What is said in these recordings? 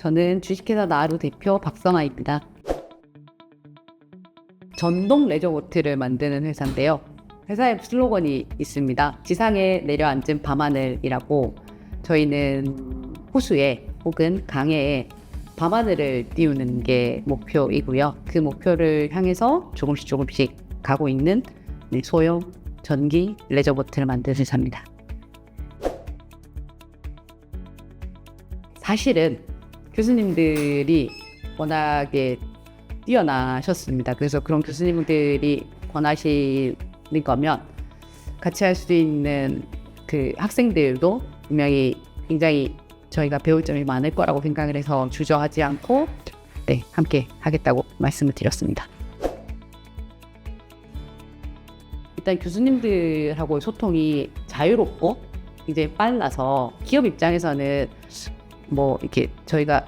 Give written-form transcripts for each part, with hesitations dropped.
저는 주식회사 나루 대표 박선아입니다. 전동 레저보트를 만드는 회사인데요. 회사의 슬로건이 있습니다. 지상에 내려앉은 밤하늘이라고. 저희는 호수에 혹은 강에 밤하늘을 띄우는 게 목표이고요. 그 목표를 향해서 조금씩 가고 있는 소형 전기 레저보트를 만드는 회사입니다. 사실은 교수님들이 워낙에 뛰어나셨습니다. 그래서 그런 교수님들이 권하시는 거면 같이 할 수 있는 그 학생들도 분명히 굉장히 저희가 배울 점이 많을 거라고 생각을 해서 주저하지 않고 함께 하겠다고 말씀을 드렸습니다. 일단 교수님들하고 소통이 자유롭고 이제 빨라서 기업 입장에서는 뭐 이렇게 저희가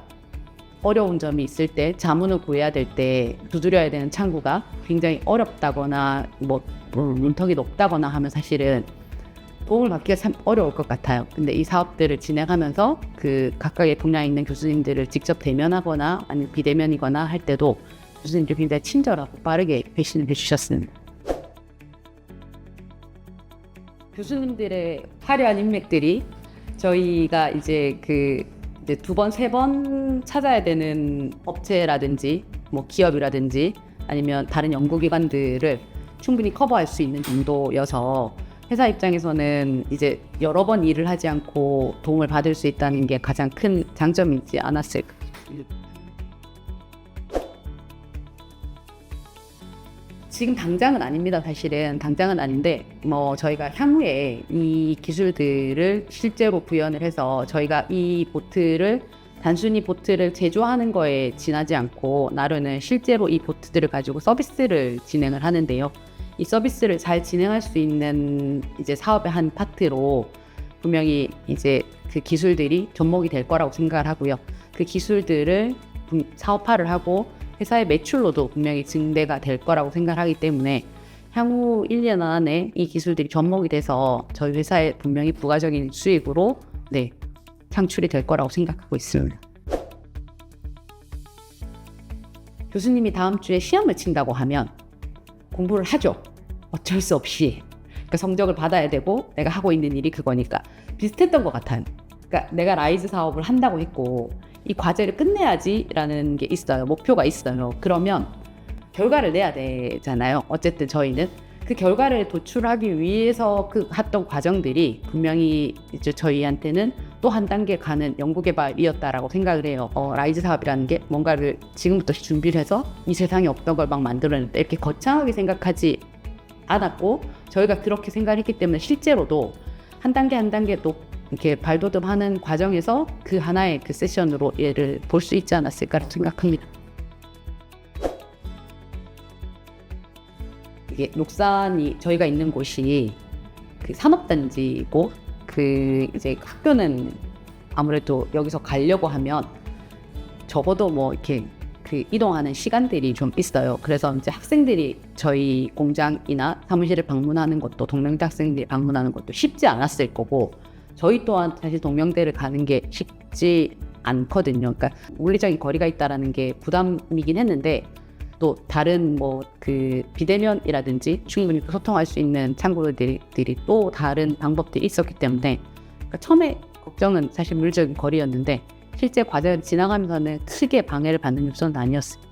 어려운 점이 있을 때 자문을 구해야 될 때 두드려야 되는 창구가 굉장히 어렵다거나 뭐 문턱이 높다거나 하면 사실은 도움을 받기가 참 어려울 것 같아요. 근데 이 사업들을 진행하면서 그 각각의 분야에 있는 교수님들을 직접 대면하거나 아니면 비대면이거나 할 때도 교수님들이 굉장히 친절하고 빠르게 회신을 해주셨습니다. 교수님들의 화려한 인맥들이 저희가 이제 두 번, 세 번 찾아야 되는 업체라든지 뭐 기업이라든지 아니면 다른 연구기관들을 충분히 커버할 수 있는 정도여서 회사 입장에서는 이제 여러 번 일을 하지 않고 도움을 받을 수 있다는 게 가장 큰 장점이지 않았을까. 지금 당장은 아닙니다. 사실은 당장은 아닌데 뭐 저희가 향후에 이 기술들을 실제로 구현을 해서 저희가 이 보트를 단순히 보트를 제조하는 거에 지나지 않고 나루는 실제로 이 보트들을 가지고 서비스를 진행을 하는데요. 이 서비스를 잘 진행할 수 있는 이제 사업의 한 파트로 분명히 이제 그 기술들이 접목이 될 거라고 생각을 하고요. 그 기술들을 사업화를 하고 회사의 매출로도 분명히 증대가 될 거라고 생각하기 때문에 향후 1년 안에 이 기술들이 접목이 돼서 저희 회사에 분명히 부가적인 수익으로 창출이 될 거라고 생각하고 있습니다. 교수님이 다음 주에 시험을 친다고 하면 공부를 하죠. 어쩔 수 없이. 그러니까 성적을 받아야 되고 내가 하고 있는 일이 그거니까 비슷했던 것 같아요. 그러니까 내가 라이즈 사업을 한다고 했고 이 과제를 끝내야지라는 게 있어요. 목표가 있어요. 그러면 결과를 내야 되잖아요. 어쨌든 저희는 그 결과를 도출하기 위해서 했던 과정들이 분명히 이제 저희한테는 또 한 단계 가는 연구개발이었다라고 생각을 해요. 라이즈 사업이라는 게 뭔가를 지금부터 준비를 해서 이 세상에 없던 걸 막 만들어냈다 이렇게 거창하게 생각하지 않았고 저희가 그렇게 생각했기 때문에 실제로도 한 단계 또 이렇게 발돋움하는 과정에서 그 하나의 그 세션으로 얘를 볼 수 있지 않았을까 생각합니다. 이게 녹산이 저희가 있는 곳이 그 산업단지고 그 이제 학교는 아무래도 여기서 가려고 하면 적어도 뭐 이렇게 그 이동하는 시간들이 좀 있어요. 그래서 이제 학생들이 저희 공장이나 사무실을 방문하는 것도 동명대 학생들이 방문하는 것도 쉽지 않았을 거고 저희 또한 사실 동명대를 가는 게 쉽지 않거든요. 그러니까 물리적인 거리가 있다라는 게 부담이긴 했는데 또 다른 뭐 그 비대면이라든지 충분히 소통할 수 있는 창구들이 또 다른 방법들이 있었기 때문에 그러니까 처음에 걱정은 사실 물리적인 거리였는데 실제 과정을 지나가면서는 크게 방해를 받는 요소는 아니었어요.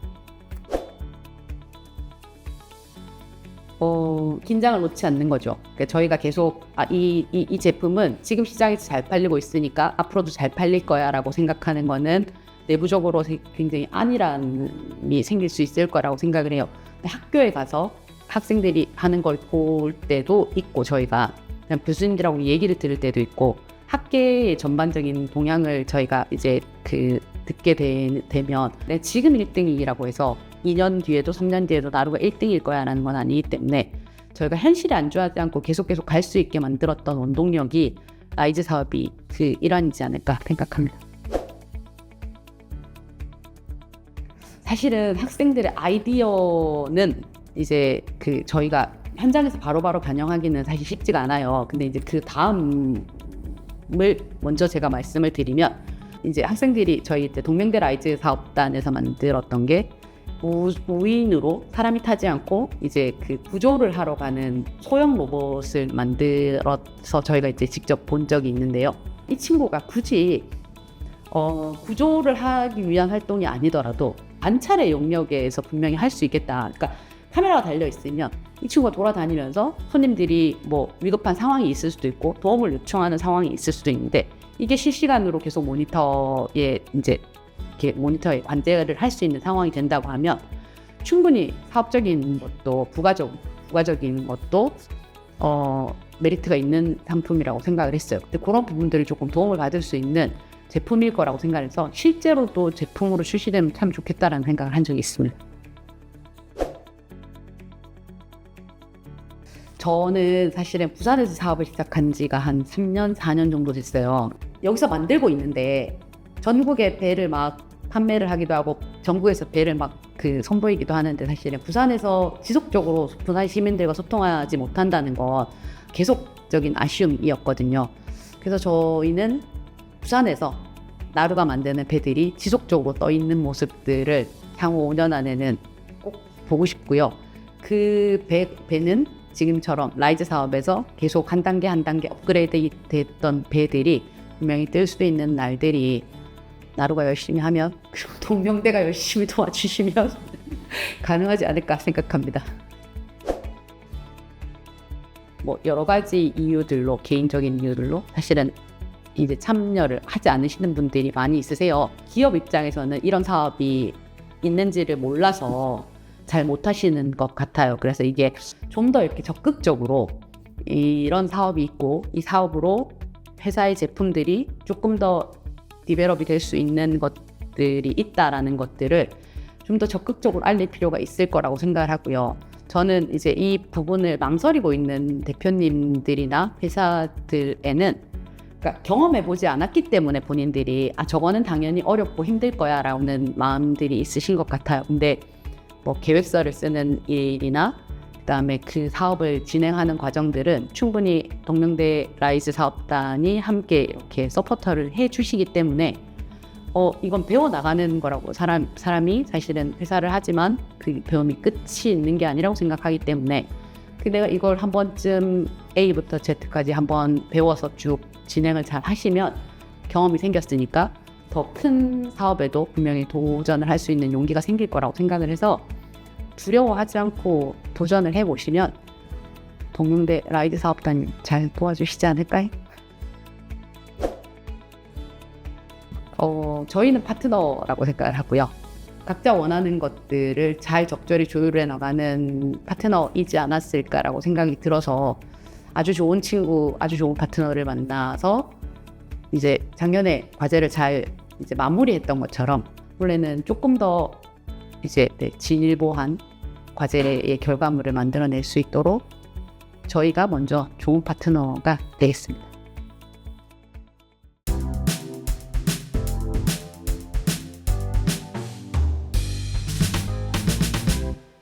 긴장을 놓지 않는 거죠. 그러니까 저희가 계속 이 제품은 지금 시장에서 잘 팔리고 있으니까 앞으로도 잘 팔릴 거야 라고 생각하는 거는 내부적으로 굉장히 안일함이 생길 수 있을 거라고 생각을 해요. 근데 학교에 가서 학생들이 하는 걸 볼 때도 있고 저희가 그냥 교수님들하고 얘기를 들을 때도 있고 학계의 전반적인 동향을 저희가 이제 듣게 되면 지금 1등이라고 해서 2년 뒤에도 3년 뒤에도 나루가 1등일 거야라는 건 아니기 때문에 저희가 현실에 안주하지 않고 계속 갈 수 있게 만들었던 원동력이 라이즈 사업이 그 일환이지 않을까 생각합니다. 사실은 학생들의 아이디어는 이제 저희가 현장에서 바로바로 반영하기는 사실 쉽지가 않아요. 근데 이제 그 다음을 먼저 제가 말씀을 드리면 이제 학생들이 저희 이제 동명대 라이즈 사업단에서 만들었던 게 무인으로 사람이 타지 않고 이제 그 구조를 하러 가는 소형 로봇을 만들어서 저희가 이제 직접 본 적이 있는데요. 이 친구가 굳이 구조를 하기 위한 활동이 아니더라도 관찰의 영역에서 분명히 할 수 있겠다. 그러니까 카메라가 달려 있으면 이 친구가 돌아다니면서 손님들이 뭐 위급한 상황이 있을 수도 있고 도움을 요청하는 상황이 있을 수도 있는데 이게 실시간으로 계속 모니터에 이제 이렇게 모니터에 관제를 할 수 있는 상황이 된다고 하면 충분히 사업적인 것도 부가적인 것도 메리트가 있는 상품이라고 생각을 했어요. 근데 그런 부분들이 조금 도움을 받을 수 있는 제품일 거라고 생각해서 실제로도 제품으로 출시되면 참 좋겠다라는 생각을 한 적이 있습니다. 저는 사실은 부산에서 사업을 시작한 지가 한 3년, 4년 정도 됐어요. 여기서 만들고 있는데 전국에 배를 막 판매를 하기도 하고 전국에서 배를 막 선보이기도 하는데 사실은 부산에서 지속적으로 부산 시민들과 소통하지 못한다는 건 계속적인 아쉬움이었거든요. 그래서 저희는 부산에서 나루가 만드는 배들이 지속적으로 떠 있는 모습들을 향후 5년 안에는 꼭 보고 싶고요. 그 배는 지금처럼 라이즈 사업에서 계속 한 단계 한 단계 업그레이드 됐던 배들이 분명히 뜰 수도 있는 날들이 나루가 열심히 하면 그리고 동명대가 열심히 도와주시면 가능하지 않을까 생각합니다. 뭐 여러 가지 이유들로 개인적인 이유들로 사실은 이제 참여를 하지 않으시는 분들이 많이 있으세요. 기업 입장에서는 이런 사업이 있는지를 몰라서 잘 못하시는 것 같아요. 그래서 이게 좀 더 이렇게 적극적으로 이런 사업이 있고 이 사업으로 회사의 제품들이 조금 더 디벨롭이 될 수 있는 것들이 있다라는 것들을 좀 더 적극적으로 알릴 필요가 있을 거라고 생각을 하고요. 저는 이제 이 부분을 망설이고 있는 대표님들이나 회사들에는 그러니까 경험해보지 않았기 때문에 본인들이 저거는 당연히 어렵고 힘들 거야 라는 마음들이 있으신 것 같아요. 근데 뭐 계획서를 쓰는 일이나 그다음에 그 사업을 진행하는 과정들은 충분히 동명대 라이즈 사업단이 함께 이렇게 서포터를 해주시기 때문에 이건 배워나가는 거라고 사람이 사실은 회사를 하지만 그 배움이 끝이 있는 게 아니라고 생각하기 때문에 내가 이걸 한 번쯤 A부터 Z까지 한번 배워서 쭉 진행을 잘 하시면 경험이 생겼으니까 더 큰 사업에도 분명히 도전을 할 수 있는 용기가 생길 거라고 생각을 해서 두려워하지 않고 도전을 해보시면 동명대 라이즈 사업단 잘 도와주시지 않을까요? 저희는 파트너라고 생각을 하고요. 각자 원하는 것들을 잘 적절히 조율해 나가는 파트너이지 않았을까라고 생각이 들어서 아주 좋은 친구, 아주 좋은 파트너를 만나서 이제 작년에 과제를 잘 이제 마무리했던 것처럼 원래는 조금 더 이제 진일보한 과제의 결과물을 만들어낼 수 있도록 저희가 먼저 좋은 파트너가 되겠습니다.